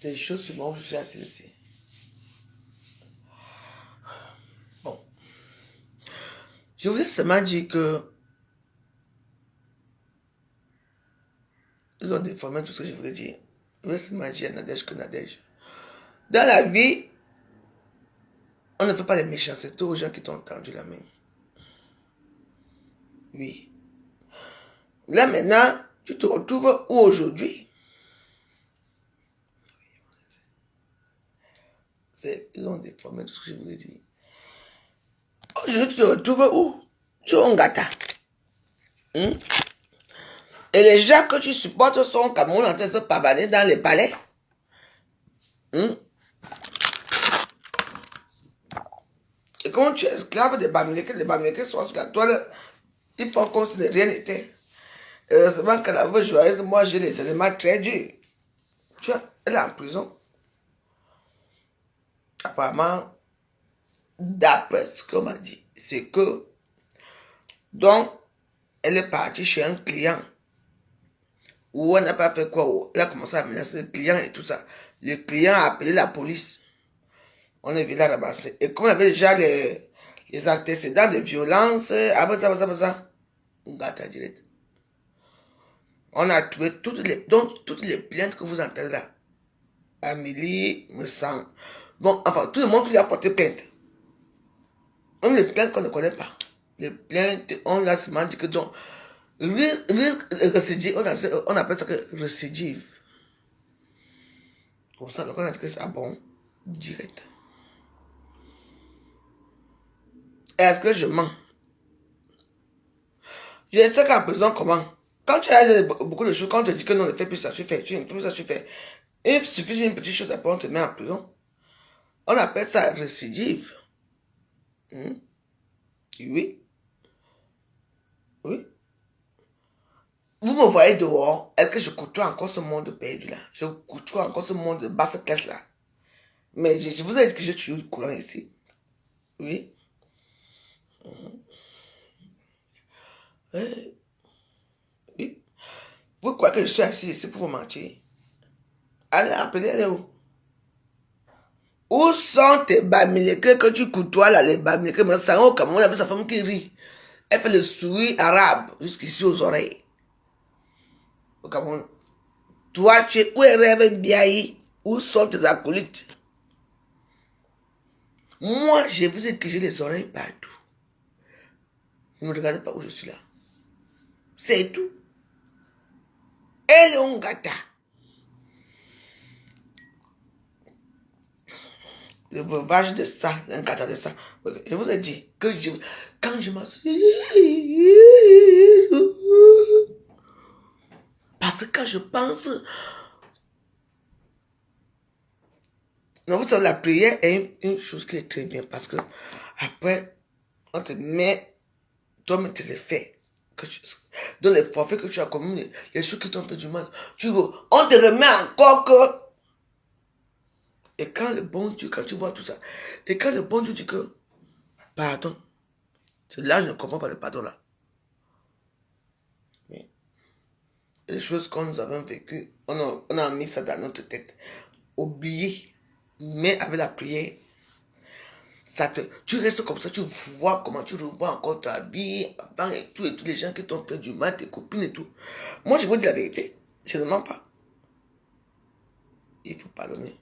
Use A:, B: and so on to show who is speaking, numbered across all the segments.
A: C'est des choses sur moi où je suis assis ici. Bon. Je voulais seulement dire que ils ont déformé tout ce que je voulais dire. Je voulais seulement dire Nadège que Nadège. Dans la vie, on ne fait pas les méchancetés aux gens qui t'ont tendu la main. Oui. Là maintenant, tu te retrouves où aujourd'hui? Ils ont déformé tout ce que je voulais dire. Aujourd'hui, tu te retrouves où? Tu es un gâta. Et les gens que tu supportes sont au Cameroun en train de se pavaner dans les palais. Et quand tu es esclave des Bamileke, les Bamileke sont sur la toile, ils font comme si de rien n'était. Heureusement que la veuve joyeuse, moi j'ai les éléments très durs. Tu vois, elle est en prison. Apparemment, d'après ce qu'on m'a dit, c'est que, donc, elle est partie chez un client, où elle n'a pas fait quoi, elle a commencé à menacer le client et tout ça. Le client a appelé la police. On est venu la ramasser. Et comme on avait déjà les antécédents de violence, on gâte direct. On a trouvé toutes les plaintes que vous entendez là. Amélie me sent. Bon, enfin, tout le monde qui lui a porté plainte. Même les plaintes qu'on ne connaît pas. Les plaintes, on a seulement dit que donc, récidive, on appelle ça que récidive. Comme ça, donc on a dit que c'est bon, direct. Est-ce que je mens? Je sais qu'en prison, comment? Quand tu as beaucoup de choses, quand on te dit que non, ne fais plus ça, tu fais, tu ne fais plus ça, tu fais. Il suffit d'une petite chose, après on te met en prison. On appelle ça récidive. Oui. Oui. Vous me voyez dehors, est-ce que je côtoie encore ce monde perdu là? Je côtoie encore ce monde de basse classe là. Mais je vous ai dit que je suis au courant ici. Oui. Oui. Vous croyez que je suis assis ici pour vous mentir? Allez, appelez-les où? Où sont tes Bamileke que tu côtoies là, les Bamileke? Mais ça, au Cameroun, il y avait sa femme qui rit. Elle fait le sourire arabe jusqu'ici aux oreilles. Au Cameroun. Toi, tu es où est Rêve Biaï? Où sont tes acolytes? Moi, je vous ai dit que j'ai les oreilles partout. Ne me regardez pas où je suis là. C'est tout. Elle est un gâta. Le veuvage de ça, un gâta de ça. Je vous ai dit que quand je m'assois, parce que quand je pense, non, vous savez, la prière est une chose qui est très bien parce que après, on te met toi-même tes effets. Dans les forfaits que tu as commis, les choses qui t'ont fait du mal, on te remet encore que. Et quand le bon Dieu, quand tu vois tout ça, et quand le bon Dieu dit que, pardon, c'est là que je ne comprends pas le pardon là. Mais les choses que nous avons vécues, on a mis ça dans notre tête. Oublier, mais avec la prière, tu restes comme ça, tu vois comment tu revois encore ta vie, avant et tous les gens qui t'ont fait du mal, tes copines et tout. Moi, je vous dis la vérité, je ne mens pas. Il faut pardonner.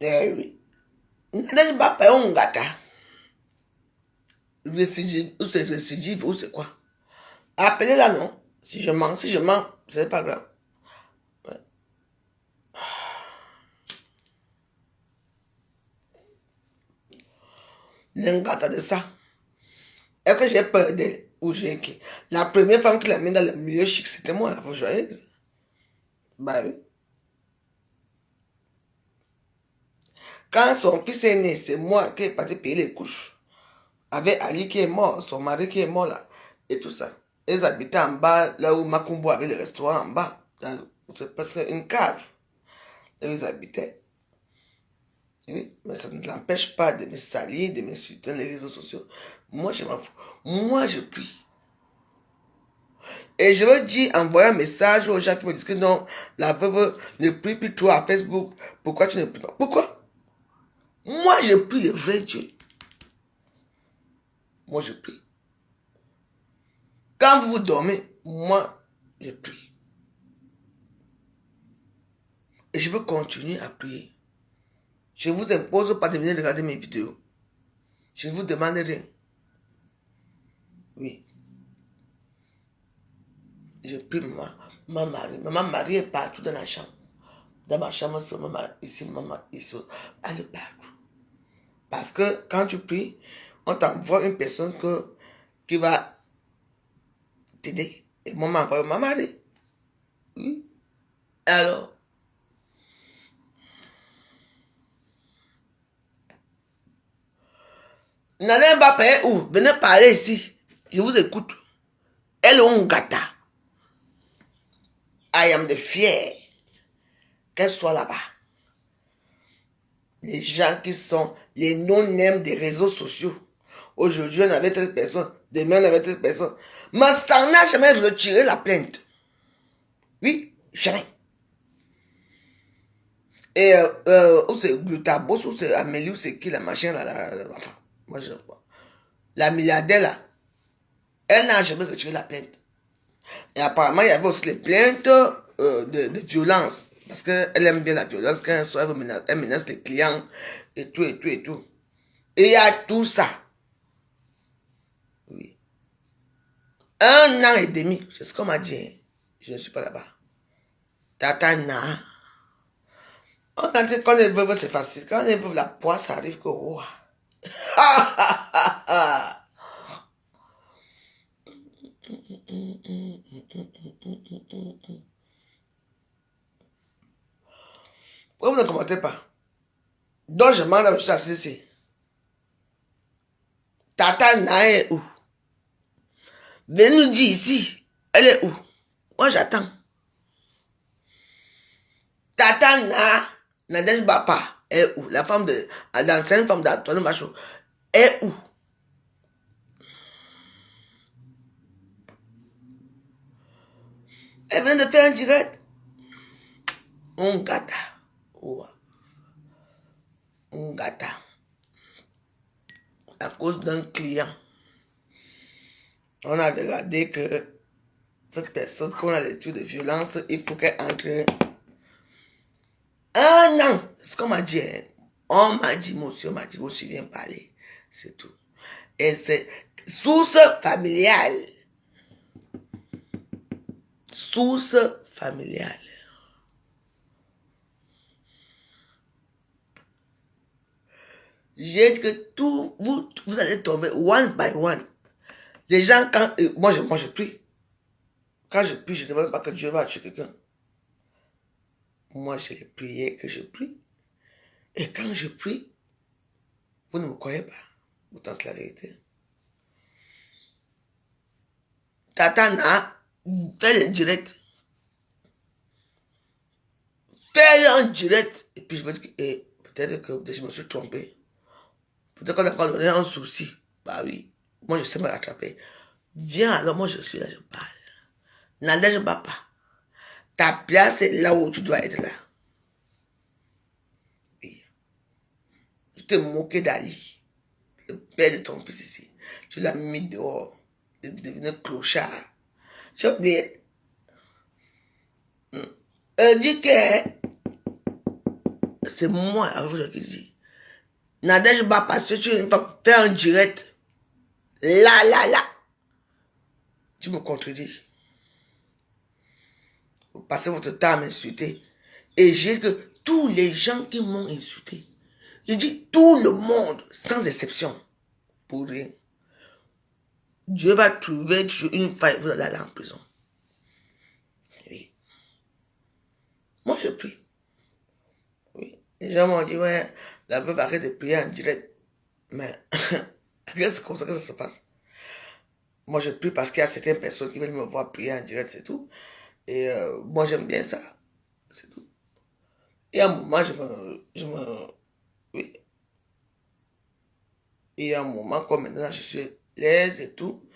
A: Eh oui. N'est-ce pas un gâta? Récidive, ou c'est récidive, ou c'est quoi? Appelez-la, non? Si je mens, c'est pas grave. Ouais. Un gâta de ça. Est-ce que j'ai peur d'elle? Ou j'ai qui? La première femme qui l'a mis dans le milieu chic, c'était moi, la joyeuse. Bah oui. Quand son fils est né, c'est moi qui ai parti payer les couches. Avec Ali qui est mort, son mari qui est mort là, et tout ça. Ils habitaient en bas, là où Makumbo avait le restaurant en bas. C'est parce qu'une cave. Et ils habitaient. Oui, mais ça ne l'empêche pas de me salir, de me suivre dans les réseaux sociaux. Moi, je m'en fous. Moi, je prie. Et je veux dire, envoyer un message aux gens qui me disent que non, la veuve ne prie plus toi à Facebook. Pourquoi tu ne pries pas? Pourquoi? Moi, je prie le vrai Dieu. Moi, je prie. Quand vous dormez, moi, je prie. Et je veux continuer à prier. Je ne vous impose pas de venir regarder mes vidéos. Je ne vous demande rien. Oui. Je prie ma mari. Maman Marie est partout dans la chambre. Dans ma chambre, c'est maman ici, maman ici. Elle est partout. Parce que quand tu pries, on t'envoie une personne qui va t'aider. Et moi, m'envoie ma mari. Oui. Alors, n'allez pas payer où? Venez parler ici. Je vous écoute. Elle est un gâta. I am the fier. Qu'elle soit là-bas. Les gens qui sont les non-nèmes des réseaux sociaux. Aujourd'hui, on avait telle personne. Demain, on avait telle personne. Mais ça n'a jamais retiré la plainte. Oui, jamais. Et où c'est Glutabos, où c'est Amélie, où c'est qui la machin là, enfin, moi je vois. La milliardaire là, elle n'a jamais retiré la plainte. Et apparemment, il y avait aussi les plaintes de violence. Parce qu'elle aime bien la violence. Quand elle menace les clients et tout, et tout, et tout. Et il y a tout ça. Oui. 1 an et demi, c'est ce qu'on m'a dit. Je ne suis pas là-bas. Tata na. On a dit qu'on est veuve, c'est facile. Quand on est veuve, la poisse arrive que roi. Pourquoi vous ne commentez pas? Donc je demande à M. Assisi. Tata na est où? Venez nous dire ici. Elle est où? Moi j'attends. Tata na, Nadège Bapa est où? La femme de, l'ancienne femme d'Antoine Macho est où? Elle vient de faire un direct. Un gâta. Un gâta. À cause d'un client. On a regardé que cette personne, qu'on a l'étude de violence, il faut qu'elle entre 1 an. C'est ce qu'on m'a dit. Hein. On m'a dit, monsieur, viens parler. C'est tout. Et c'est source familiale. Source familiale. J'ai dit que tout, vous allez tomber one by one. Les gens, quand. Moi, je prie. Quand je prie, je ne demande pas que Dieu va tuer quelqu'un. Moi, j'ai prié que je prie. Et quand je prie, vous ne me croyez pas. Pourtant, c'est la vérité. Tata na, fais le direct. Fais un direct. Et puis, je veux dire que peut-être que je me suis trompé. Peut-être qu'on a encore donné un souci. Bah oui. Moi, je sais me rattraper. Viens alors, moi, je suis là, je parle. Nadège Bapa. Ta place est là où tu dois être là. Oui. Je t'ai moqué d'Ali, le père de ton fils ici. Tu l'as mis dehors. Il est devenu clochard. J'ai oublié. Dis que c'est moi, alors je dis. Nadège Bapa, si tu veux faire un direct, là. Tu me contredis. Vous passez votre temps à m'insulter. Et j'ai dit que tous les gens qui m'ont insulté, j'ai dit tout le monde, sans exception, pour rien. Dieu va trouver une faille, vous allez aller en prison. Oui. Moi, je prie. Oui. Les gens m'ont dit, ouais, la veuve arrête de prier en direct. Mais, c'est comme ça que ça se passe. Moi, je prie parce qu'il y a certaines personnes qui veulent me voir prier en direct, c'est tout. Et moi, j'aime bien ça. C'est tout. Et à un moment, oui. Et à un moment, comme maintenant, je suis l'aise et tout,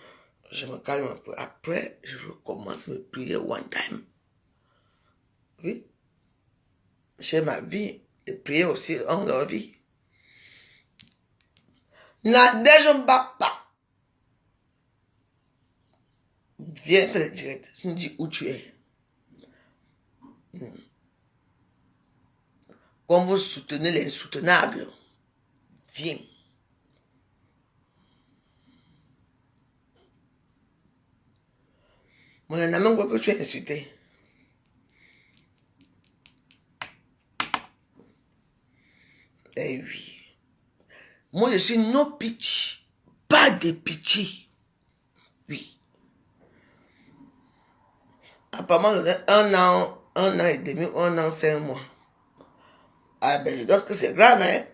A: je me calme un peu. Après, je recommence mes prières one time. Oui. J'ai ma vie. Les prières aussi ont leur vie. Nadège Mbapa. Viens faire le direct. Tu me dis où tu es. Comme vous soutenez l'insoutenable. Viens. Mon ami, pourquoi tu es insulté? Eh oui. Moi, je suis no pitié. Pas de pitié. Oui. Apparemment, un an et demi, un an, 5 mois. Ah ben, je pense que c'est grave, hein.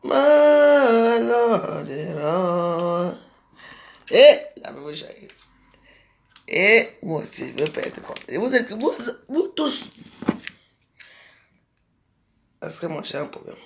A: Malheur. Et la même chose. Et moi aussi, je ne veux pas être content. Et vous tous. Est-ce que moi j'ai un problème?